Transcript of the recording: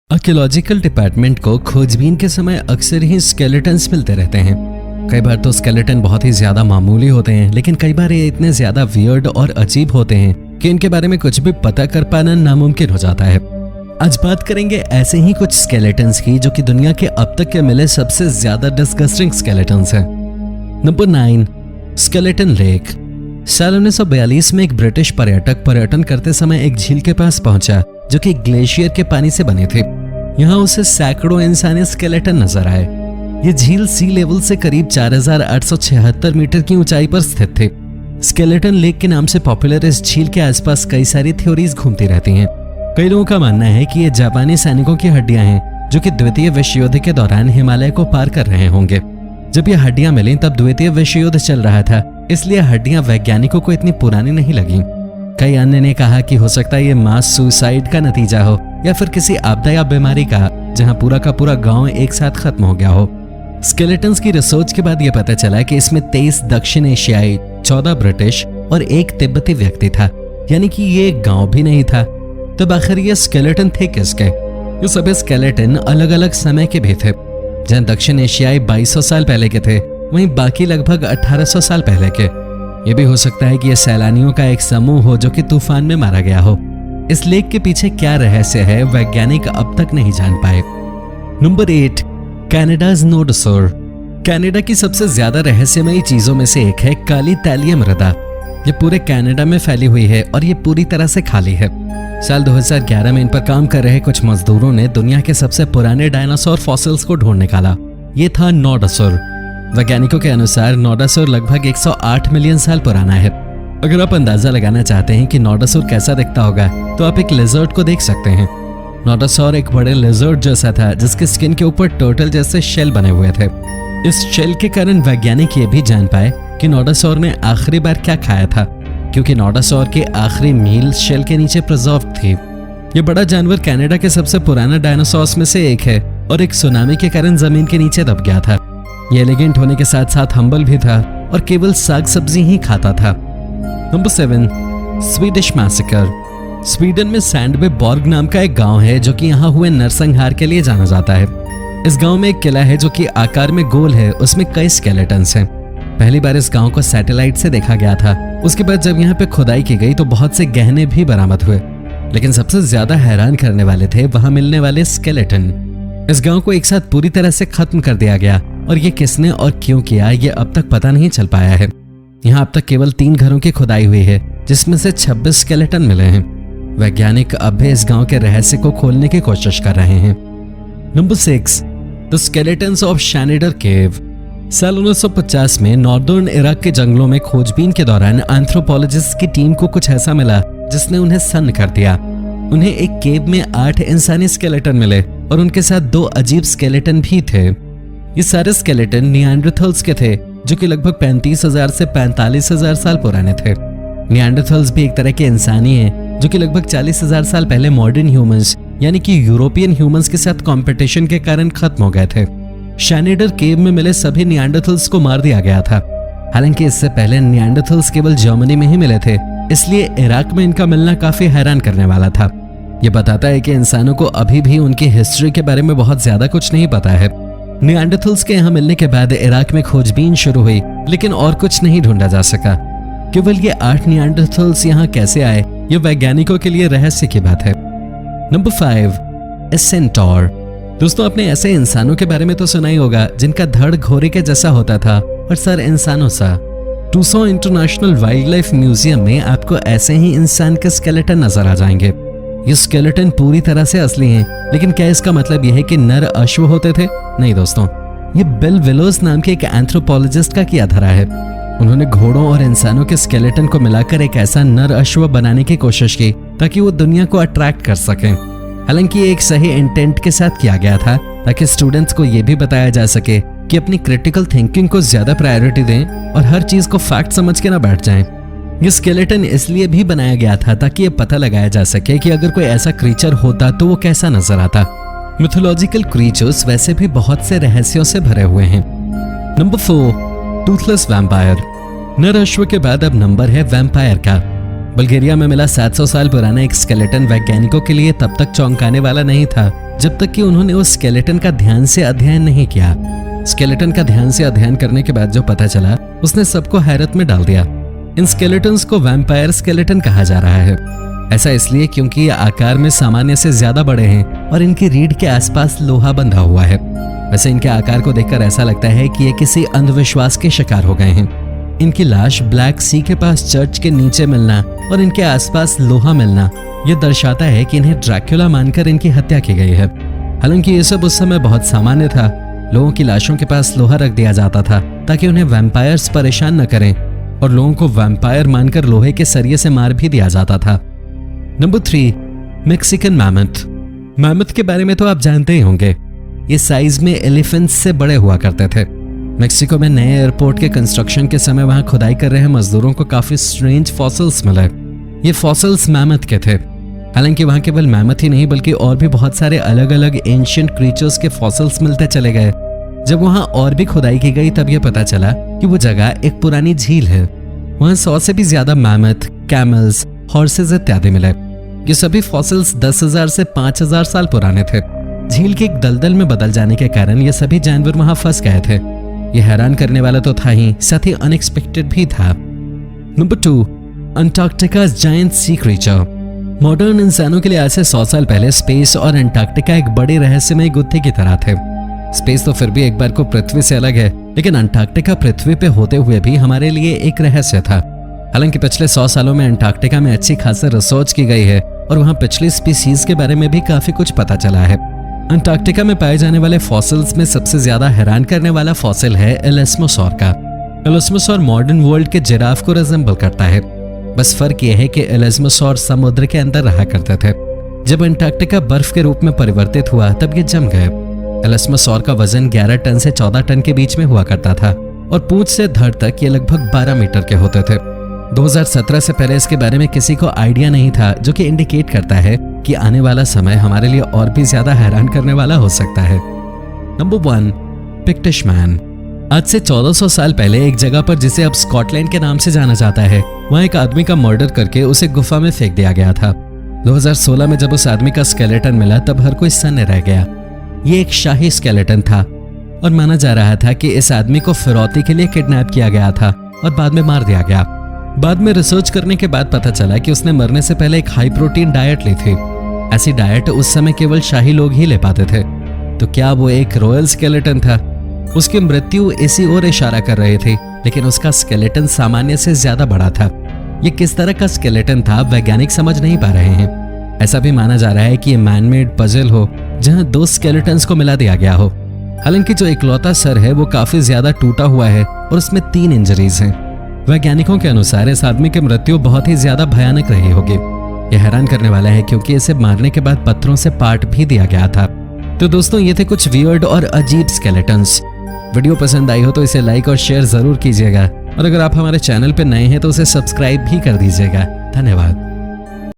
Archaeological department को खोजबीन के समय अक्सर ही स्केलेटन्स मिलते रहते हैं। कई बार तो स्केलेटन बहुत ही ज्यादा मामूली होते हैं, लेकिन कई बार ये इतने ज्यादा वियर्ड और अजीब होते हैं कि इनके बारे में कुछ भी पता कर पाना नामुमकिन हो जाता है। आज बात करेंगे ऐसे ही कुछ स्केलेटन्स की जो कि दुनिया के अब तक के मिले सबसे ज्यादा डिस्गस्टिंग स्केलेटन्स हैं। Number 9, skeleton lake. साल 1942 में एक ब्रिटिश पर्यटक पर्यटन करते समय एक झील के पास पहुंचा जो कि ग्लेशियर के पानी से बनी थी। यहाँ उसे सैकड़ों इंसानी स्केलेटन नजर आए। ये झील सी लेवल से करीब 4876 मीटर की ऊंचाई पर स्थित थी। स्केलेटन लेक के नाम से पॉपुलर इस झील के आसपास कई सारी थ्योरीज घूमती रहती हैं। कई लोगों का मानना है कि ये जापानी सैनिकों की हड्डियां हैं जो कि द्वितीय विश्व युद्ध के दौरान हिमालय को पार कर रहे होंगे। जब ये हड्डियां मिली तब द्वितीय विश्व युद्ध चल रहा था, इसलिए हड्डियां वैज्ञानिकों को इतनी पुरानी नहीं लगी। कई अन्य ने कहा कि हो सकता है ये मास सुसाइड का नतीजा हो या फिर किसी आपदा या बीमारी का, जहां पूरा का पूरा गांव एक साथ खत्म हो गया हो। स्केलेटन्स की रिसर्च के बाद यह पता चला कि इसमें 23 दक्षिण एशियाई, 14 ब्रिटिश और 1 तिब्बती व्यक्ति था, यानी कि ये एक गांव भी नहीं था। तब आखिर ये स्केलेटन थे किसके? ये सभी स्केलेटन अलग अलग समय के भी थे। जहां दक्षिण एशियाई 2200 साल पहले के थे, वहीं बाकी लगभग 1800 साल पहले के। ये भी हो सकता है कि ये सैलानियों का एक समूह हो जो कि तूफान में मारा गया हो। इस लेक के पीछे क्या रहस्य है, वैज्ञानिक अब तक नहीं जान पाए। नंबर 8, कनाडाज़ नोडोसौर। कनाडा की सबसे ज्यादा रहस्यमयी चीजों में से एक है काली तैलीय मृदा। ये पूरे कनाडा में फैली हुई है और ये पूरी तरह से खाली है। साल 2011 में इन पर काम कर रहे कुछ मजदूरों ने दुनिया के सबसे पुराने डायनासोर फॉसिल्स को ढूंढ निकाला। ये था नोडोसौर। वैज्ञानिकों के अनुसार नोडोसौर लगभग 108 मिलियन साल पुराना है। अगर आप अंदाजा लगाना चाहते हैं कि नोडोसौर कैसा दिखता होगा, तो आप एक लिजर्ड को देख सकते हैं। नोडोसौर एक बड़े लिजर्ड जैसा था जिसके स्किन के ऊपर टर्टल जैसे शेल बने हुए थे। इस शेल के कारण वैज्ञानिक ये भी जान पाए कि नोडोसौर ने आखिरी बार क्या खाया था, क्योंकि नोडोसौर की आखिरी मील शेल के नीचे प्रिजर्व थी। ये बड़ा जानवर कनाडा के सबसे पुराना डायनासोर्स में से एक है और एक सुनामी के कारण जमीन के नीचे दब गया था। ये एलिगेंट होने के साथ साथ हम्बल भी था और केवल साग सब्जी ही खाता था। Number 7, Swedish massacre. स्वीडन में सैंडबेबॉर्ग नाम का एक गांव है जो कि यहाँ हुए नरसंहार के लिए जाना जाता है। इस गांव में एक किला है जो कि आकार में गोल है, उसमें कई स्केलेटन्स हैं। पहली बार इस गांव को सैटेलाइट से देखा गया था। उसके बाद जब यहाँ पे खुदाई की गई तो बहुत से गहने भी बरामद हुए, लेकिन सबसे ज्यादा हैरान करने वाले थे वहां मिलने वाले स्केलेटन। इस गांव को एक साथ पूरी तरह से खत्म कर दिया गया और ये किसने और क्यों किया, ये अब तक पता नहीं चल पाया है। यहाँ अब तक केवल 3 घरों की खुदाई हुई है, जिसमें से 26 स्केलेटन मिले हैं। वैज्ञानिक अब भी इस गांव के रहस्य को खोलने की कोशिश कर रहे हैं। नंबर 6, द स्केलेटन्स ऑफ शैनिडर केव। साल 1950 में नॉर्दर्न इराक के जंगलों में खोजबीन के दौरान एंथ्रोपोलॉजिस्ट की टीम को कुछ ऐसा मिला जिसने उन्हें सन्न कर दिया। उन्हें एक केव में 8 इंसानी स्केलेटन मिले और उनके साथ 2 अजीब स्केलेटन भी थे। ये सारे स्केलेटन निएंडरथल्स के थे जो कि लगभग 35,000 से 45,000 साल पुराने थे। निएंडरथल्स भी एक तरह के इंसानी हैं जो कि लगभग 40,000 साल पहले मॉडर्न ह्यूमंस यानी कि यूरोपियन ह्यूमंस के साथ कंपटीशन के कारण खत्म हो गए थे। शैनिडर केव में मिले सभी निएंडरथल्स को मार दिया गया था। हालांकि इससे पहले निएंडरथल्स केवल जर्मनी में ही मिले थे, इसलिए इराक में इनका मिलना काफी हैरान करने वाला था। यह बताता है कि इंसानों को अभी भी उनकी हिस्ट्री के बारे में बहुत ज्यादा कुछ नहीं पता है। निएंडरथल्स के यहाँ मिलने के बाद इराक में खोजबीन शुरू हुई, लेकिन और कुछ नहीं ढूंढा जा सका। केवल ये 8 निएंडरथल्स यहाँ कैसे आए, ये वैज्ञानिकों के लिए रहस्य की बात है। नंबर 5, ए सेंटौर। दोस्तों, आपने ऐसे इंसानों के बारे में तो सुना ही होगा जिनका धड़ घोड़े के जैसा होता था और सर इंसानों सा। Tucson international wild life museum में आपको ऐसे ही इंसान के स्केलेटन नजर आ जाएंगे। ये स्केलेटन पूरी तरह से असली हैं, लेकिन क्या इसका मतलब यह है कि नर अश्व होते थे? नहीं दोस्तों, ये बिल विलोस नाम के एक एंथ्रोपोलॉजिस्ट का किया धरा है। उन्होंने घोड़ों और इंसानों के स्केलेटन को मिलाकर एक ऐसा नर अश्व बनाने की कोशिश की ताकि वो दुनिया को अट्रैक्ट कर सकें। हालांकि ये एक सही इंटेंट के साथ किया गया था ताकि स्टूडेंट्स को ये भी बताया जा सके कि अपनी क्रिटिकल थिंकिंग को ज्यादा प्रायोरिटी दें और हर चीज को फैक्ट समझ के ना बैठ जाएं। ये स्केलेटन इसलिए भी बनाया गया था ताकि ये पता लगाया जा सके कि अगर कोई ऐसा क्रीचर होता तो वो कैसा नजर आता। मिथोलॉजिकल क्रीचर्स वैसे भी बहुत से रहस्यों से भरे हुए हैं। Number 4, Toothless vampire. नर अश्व के बाद अब नंबर है वैम्पायर का। बल्गेरिया में मिला 700 साल पुराना एक स्केलेटन वैज्ञानिकों के लिए तब तक चौंकाने वाला नहीं था जब तक कि उन्होंने उस स्केलेटन का ध्यान से अध्ययन नहीं किया। स्केलेटन का ध्यान से अध्ययन करने के बाद जो पता चला, उसने सबको हैरत में डाल दिया। इन स्केलेटन्स को वैम्पायर स्केलेटन कहा जा रहा है। ऐसा इसलिए क्योंकि ये आकार में सामान्य से ज्यादा बड़े हैं और इनकी रीढ़ के आसपास लोहा बंधा हुआ है। वैसे इनके आकार को देखकर ऐसा लगता है कि ये किसी अंधविश्वास के शिकार हो गए हैं। इनकी लाश ब्लैक सी के पास चर्च के नीचे मिलना और इनके आसपास लोहा मिलना ये दर्शाता है कि इन्हें ड्रैक्युला मानकर इनकी हत्या की गई है। हालांकि ये सब उस समय बहुत सामान्य था। लोगों की लाशों के पास लोहा रख दिया जाता था ताकि उन्हें वैम्पायर्स परेशान न करें, और लोगों को वैम्पायर मानकर लोहे के सरिये से मार भी दिया जाता था। Number 3, Mexican mammoth. मैमथ के बारे में तो आप जानते ही होंगे। ये साइज में एलिफेंट्स से बड़े हुआ करते थे। मेक्सिको में नए एयरपोर्ट के कंस्ट्रक्शन के समय वहां खुदाई कर रहे मजदूरों को काफी स्ट्रेंज फॉसिल्स मिले। ये फॉसिल्स मैमथ के थे। हालांकि वहां केवल मैमथ ही नहीं बल्कि और भी बहुत सारे अलग अलग एंशिएंट क्रीचर्स के फॉसिल्स मिलते चले गए। जब वहां और भी खुदाई की गई तब यह पता चला कि वो जगह एक पुरानी झील है। वहां 100 से भी ज्यादा मैमथ, कैमल्स, हॉर्सेस इत्यादि मिले। ये सभी फॉसिल्स 10,000 से 5,000 साल पुराने थे। झील के एक दलदल में बदल जाने के कारण ये सभी जानवर वहां फंस गए थे। ये हैरान करने वाला तो था ही, साथ ही अनएक्सपेक्टेड भी था। Number 2, अंटार्कटिका's giant sea creature. Modern इंसानों के लिए आज से 100 साल पहले स्पेस और अंटार्कटिका एक बड़े रहस्यमय गुत्थे की तरह थे। स्पेस तो फिर भी एक बार को पृथ्वी से अलग है, लेकिन अंटार्कटिका पृथ्वी पे होते हुए भी हमारे लिए एक रहस्य था। हालांकि पिछले 100 सालों में अंटार्कटिका में अच्छी खासी रिसर्च की गई है और वहां पिछली स्पीसीज के बारे में भी काफी कुछ पता चला है। अंटार्कटिका में पाए जाने वाले फॉसिल्स में सबसे ज्यादा हैरान करने वाला फॉसिल है एलिस्मोसॉर का। एलिस्मोसॉर मॉडर्न वर्ल्ड के जिराफ को रिजेंबल करता है। बस फर्क यह है कि एलिस्मोसॉर समुद्र के अंदर रहा करते थे। जब अंटार्कटिका बर्फ के रूप में परिवर्तित हुआ तब ये जम गए। एलिस्मोसॉर का वजन 11 टन से 14 टन के बीच में हुआ करता था और पूंछ से धड़ तक ये लगभग 12 मीटर के होते थे। 2017 से पहले इसके बारे में किसी को आइडिया नहीं था, जो कि इंडिकेट करता है कि आने वाला समय हमारे लिए और भी ज्यादा हैरान करने वाला हो सकता है। Number 1, Pictish man. आज से 1400 साल पहले एक जगह पर जिसे अब स्कॉटलैंड के नाम से जाना जाता है, वहां एक आदमी का मर्डर करके उसे गुफा में फेंक दिया गया था। 2016 में जब उस आदमी का स्केलेटन मिला तब हर कोई सन्न रह गया। ये एक शाही स्केलेटन था और माना जा रहा था कि इस आदमी को फिरौती के लिए किडनैप किया गया था और बाद में मार दिया गया। बाद में रिसर्च करने के बाद पता चला कि उसने मरने से पहले एक हाई प्रोटीन डाइट ली थी। ऐसी डाइट उस समय केवल शाही लोग ही ले पाते थे। तो क्या वो एक रॉयल स्केलेटन था? उसकी मृत्यु इसी ओर इशारा कर रही थी, लेकिन उसका स्केलेटन सामान्य से ज्यादा बड़ा था। ये किस तरह का स्केलेटन था वैज्ञानिक समझ नहीं पा रहे हैं। ऐसा भी माना जा रहा है कि ये मैनमेड पजल हो जहां 2 स्केलेटन्स को मिला दिया गया हो। हालांकि जो इकलौता सर है वो काफी ज्यादा टूटा हुआ है और उसमें 3 इंजरीज हैं। वैज्ञानिकों के अनुसार इस आदमी की मृत्यु बहुत ही ज्यादा भयानक रही होगी। यह हैरान करने वाला है क्योंकि इसे मारने के बाद पत्थरों से पाट भी दिया गया था। तो दोस्तों ये थे कुछ वियर्ड और अजीब स्केलेटन्स। वीडियो पसंद आई हो तो इसे लाइक और शेयर जरूर कीजिएगा और अगर आप हमारे चैनल पर नए हैं तो उसे सब्सक्राइब भी कर दीजिएगा। धन्यवाद।